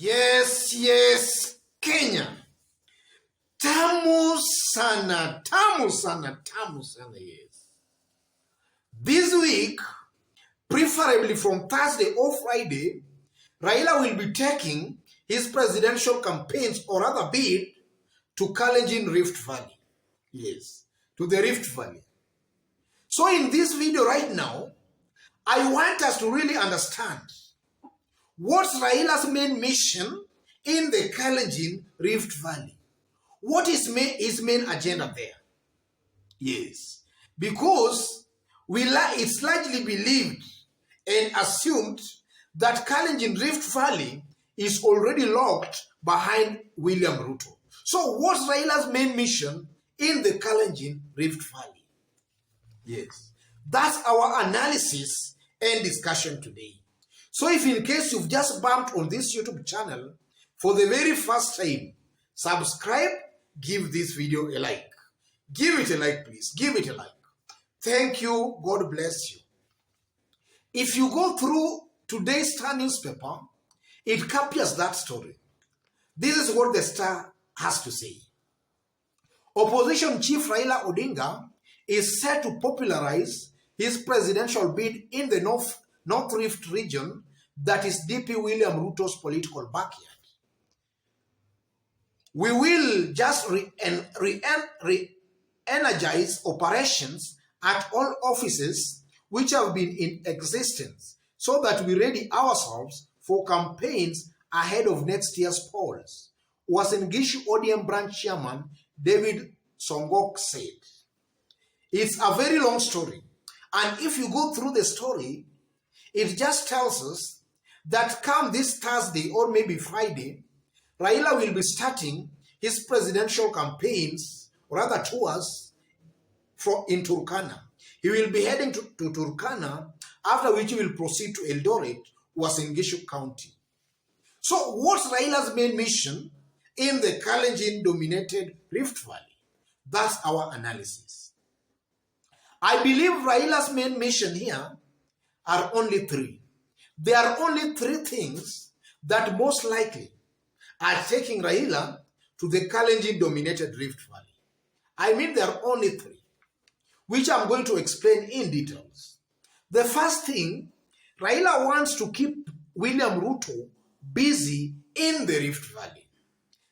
Yes, Kenya. Tamu sana, yes. This week, preferably from Thursday or Friday, Raila will be taking his presidential campaigns or other bid to Kalenjin Rift Valley. Yes, to the Rift Valley. So in this video right now, I want us to really understand what's Raila's main mission in the Kalenjin Rift Valley. What is his main agenda there? Yes, because it's largely believed and assumed that Kalenjin Rift Valley is already locked behind William Ruto. So what's Raila's main mission in the Kalenjin Rift Valley? Yes, that's our analysis and discussion today. So if in case you've just bumped on this YouTube channel for the very first time, subscribe, give this video a like. Give it a like, please. Give it a like. Thank you. God bless you. If you go through today's Star newspaper, it captures that story. This is what the Star has to say. Opposition Chief Raila Odinga is set to popularize his presidential bid in the North Rift region that is DP William Ruto's political backyard. We will just re-energize operations at all offices which have been in existence so that we ready ourselves for campaigns ahead of next year's polls, Uasin Gishu ODM branch chairman David Songok said. It's a very long story, and if you go through the story, it just tells us that come this Thursday or maybe Friday, Raila will be starting his presidential campaigns, or rather tours, in Turkana. He will be heading to Turkana, after which he will proceed to Eldoret, Uasin Gishu County. So what's Raila's main mission in the Kalenjin-dominated Rift Valley? That's our analysis. I believe Raila's main mission here are only three. There are only three things that most likely are taking Raila to the Kalenjin-dominated Rift Valley. I mean, there are only three, which I'm going to explain in details. The first thing, Raila wants to keep William Ruto busy in the Rift Valley.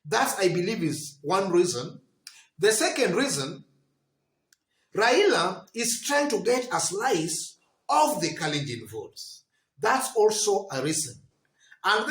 That, I believe, is one reason. The second reason, Raila is trying to get a slice of the Kalenjin votes. That's also a reason. And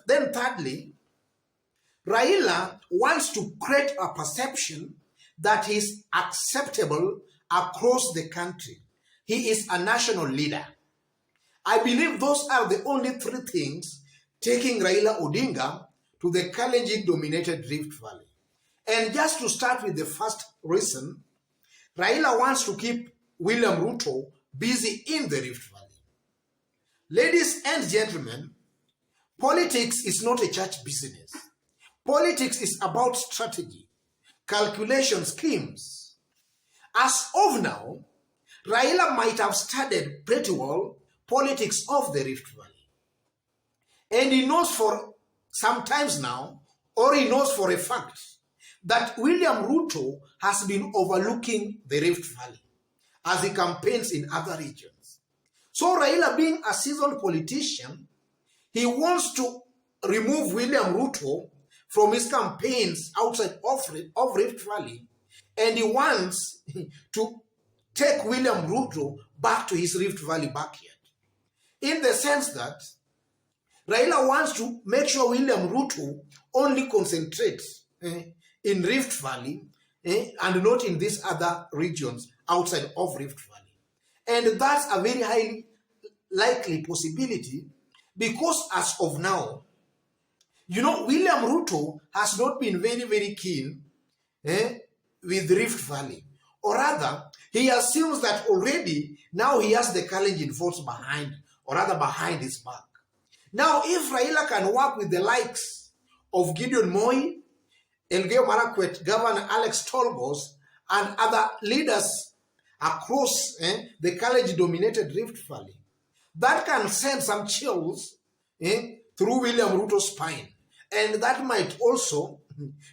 then thirdly, Raila wants to create a perception that he is acceptable across the country. He is a national leader. I believe those are the only three things taking Raila Odinga to the Kalenjin-dominated Rift Valley. And just to start with the first reason, Raila wants to keep William Ruto busy in the Rift Valley. Ladies and gentlemen, politics is not a church business. Politics is about strategy, calculation, schemes. As of now, Raila might have studied pretty well politics of the Rift Valley. And he knows for sometimes now, or he knows for a fact, that William Ruto has been overlooking the Rift Valley as he campaigns in other regions. So Raila, being a seasoned politician, he wants to remove William Ruto from his campaigns outside of Rift Valley, and he wants to take William Ruto back to his Rift Valley backyard. In the sense that Raila wants to make sure William Ruto only concentrates in Rift Valley and not in these other regions outside of Rift Valley. And that's a very highly likely possibility because as of now, William Ruto has not been very, very keen with Rift Valley. Or rather, he assumes that already now he has the Kalenjin votes behind his back. Now, if Raila can work with the likes of Gideon Moi, Elgeyo Marakwet, Governor Alex Tolgos, and other leaders across the Kalenjin-dominated Rift Valley, that can send some chills through William Ruto's spine. And that might also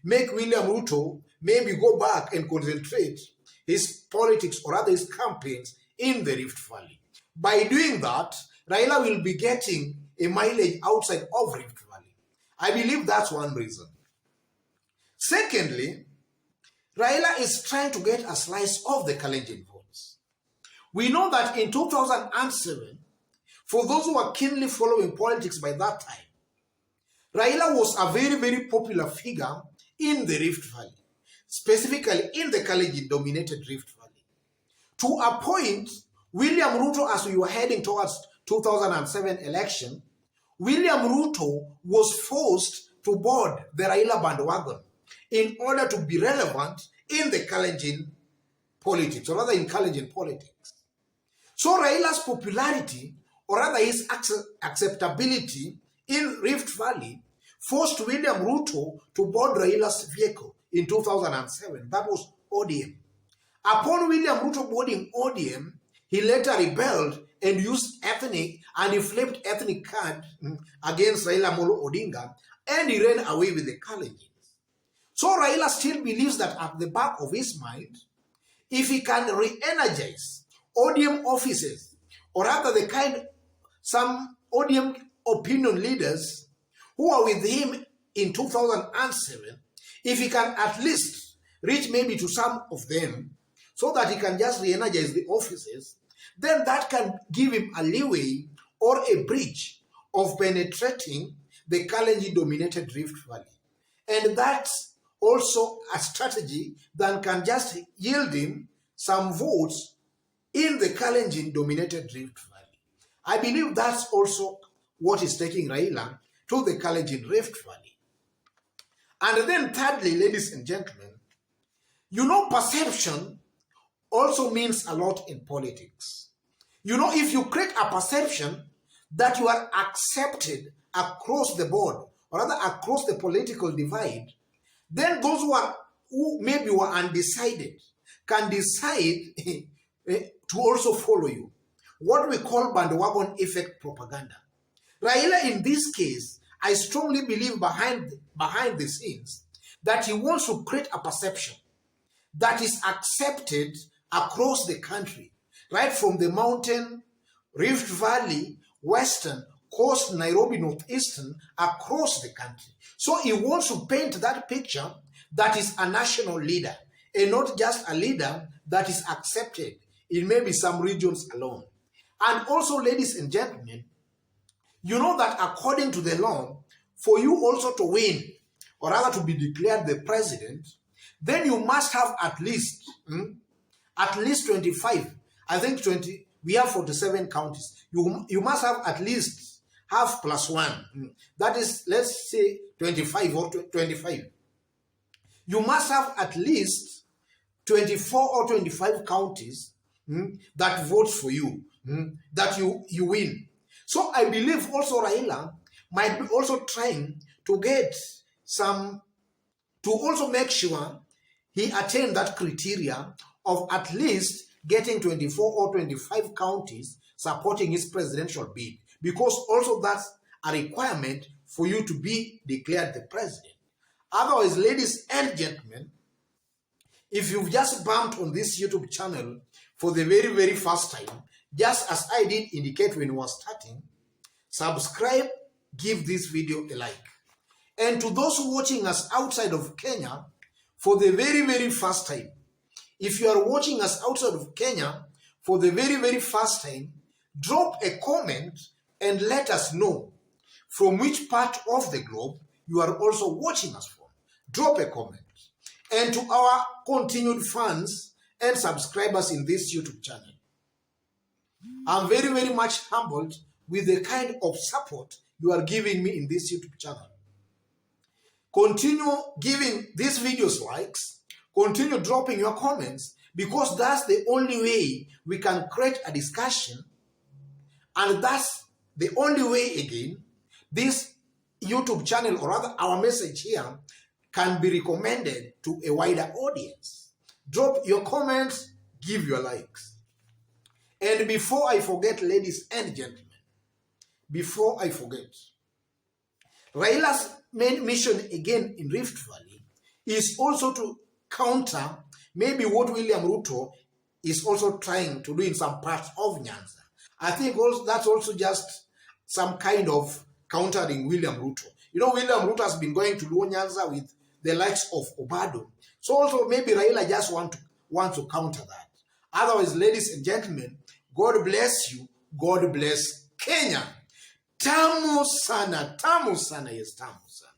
make William Ruto maybe go back and concentrate his politics or rather his campaigns in the Rift Valley. By doing that, Raila will be getting a mileage outside of Rift Valley. I believe that's one reason. Secondly, Raila is trying to get a slice of the Kalenjin votes. We know that in 2007, for those who are keenly following politics by that time, Raila was a very, very popular figure in the Rift Valley, specifically in the Kalenjin-dominated Rift Valley. To a point, William Ruto, as we were heading towards 2007 election, William Ruto was forced to board the Raila bandwagon in order to be relevant in the Kalenjin politics, or rather in Kalenjin politics. So Raila's popularity, or rather his acceptability in Rift Valley, forced William Ruto to board Raila's vehicle in 2007. That was ODM. Upon William Ruto boarding ODM, he later rebelled and used ethnic, and he flipped ethnic card against Raila Molo Odinga, and he ran away with the Kalenjins. So Raila still believes that at the back of his mind, if he can re-energize ODM offices, or rather some ODM opinion leaders who are with him in 2007, if he can at least reach maybe to some of them so that he can just re-energize the offices, then that can give him a leeway or a bridge of penetrating the Kalenjin-dominated Rift Valley. And that's also a strategy that can just yield him some votes in the Kalenjin-dominated Rift Valley. I believe that's also what is taking Raila to the Kalenjin Rift Valley. And then thirdly, ladies and gentlemen, you know, perception also means a lot in politics. You know, if you create a perception that you are accepted across the board, or rather across the political divide, then those who maybe were undecided can decide to also follow you. What we call bandwagon effect propaganda. Raila, in this case, I strongly believe behind the scenes that he wants to create a perception that is accepted across the country, right from the mountain, Rift Valley, Western, Coast, Nairobi, Northeastern, across the country. So he wants to paint that picture that is a national leader, and not just a leader that is accepted in maybe some regions alone. And also, ladies and gentlemen, you know that according to the law, for you also to win, or rather to be declared the president, then you must have at least 25. I think 20. We have 47 counties. You must have at least half plus one. That is, let's say 25 or 25. You must have at least 24 or 25 counties that votes for you, that you win. So I believe also Raila might be also trying to get to also make sure he attained that criteria of at least getting 24 or 25 counties supporting his presidential bid, because also that's a requirement for you to be declared the president. Otherwise, ladies and gentlemen, if you've just bumped on this YouTube channel for the very, very first time, just as I did indicate when we were starting, subscribe, give this video a like. And to those watching us outside of Kenya for the very, very first time, if you are watching us outside of Kenya for the very, very first time, drop a comment and let us know from which part of the globe you are also watching us from. Drop a comment. And to our continued fans and subscribers in this YouTube channel, I'm very, very much humbled with the kind of support you are giving me in this YouTube channel. Continue giving these videos likes, continue dropping your comments, because that's the only way we can create a discussion, and that's the only way, again, this YouTube channel, or rather our message here, can be recommended to a wider audience. Drop your comments, give your likes. And before I forget, ladies and gentlemen, before I forget, Raila's main mission again in Rift Valley is also to counter maybe what William Ruto is also trying to do in some parts of Nyanza. I think also that's also just some kind of countering William Ruto. You know, William Ruto has been going to Luo Nyanza with the likes of Obado. So also maybe Raila just want to counter that. Otherwise, ladies and gentlemen, God bless you. God bless Kenya. Tamu sana, yes, tamu sana.